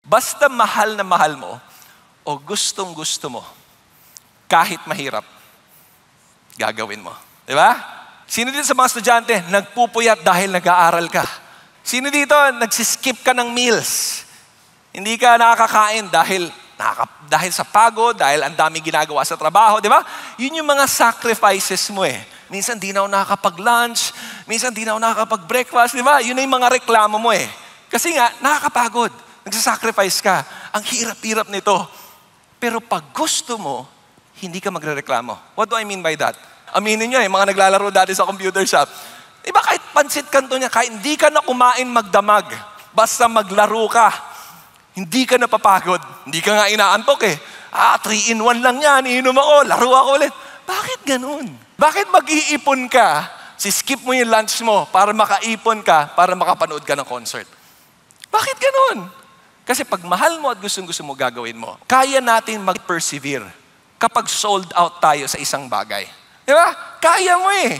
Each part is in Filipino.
Basta mahal na mahal mo, o gustong gusto mo, kahit mahirap, gagawin mo. Di ba? Sino dito sa mga estudyante, nagpupuyat dahil nag-aaral ka? Sino dito, nagsiskip ka ng meals? Hindi ka nakakakain dahil sa pagod, dahil ang daming ginagawa sa trabaho, di ba? Yun yung mga sacrifices mo eh. Minsan di na ako nakakapag-lunch, minsan di na ako nakakapag-breakfast, di ba? Yun na yung mga reklamo mo eh. Kasi nga, nakakapagod. Nagsasacrifice ka. Ang hirap-hirap nito. Pero pag gusto mo, hindi ka magrereklamo. What do I mean by that? Aminin nyo eh, mga naglalaro dati sa computer shop. Di ba kahit pansit kanto niya, kahit hindi ka na kumain magdamag, basta maglaro ka, hindi ka napapagod. Hindi ka nga inaantok eh. 3-in-1 lang yan, iinom ako, laro ako ulit. Bakit ganun? Bakit mag-iipon ka, skip mo yung lunch mo para makaipon ka, para makapanood ka ng concert? Bakit ganun? Kasi pag mahal mo at gustong-gusto mo, gagawin mo. Kaya natin mag-persevere kapag sold out tayo sa isang bagay. Di ba? Kaya mo eh.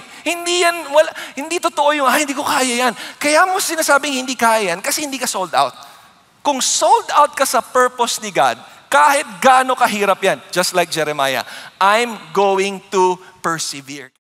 Hindi totoo yung, hindi ko kaya yan. Kaya mo sinasabing hindi kaya yan kasi hindi ka sold out. Kung sold out ka sa purpose ni God, kahit gaano kahirap yan, just like Jeremiah, I'm going to persevere.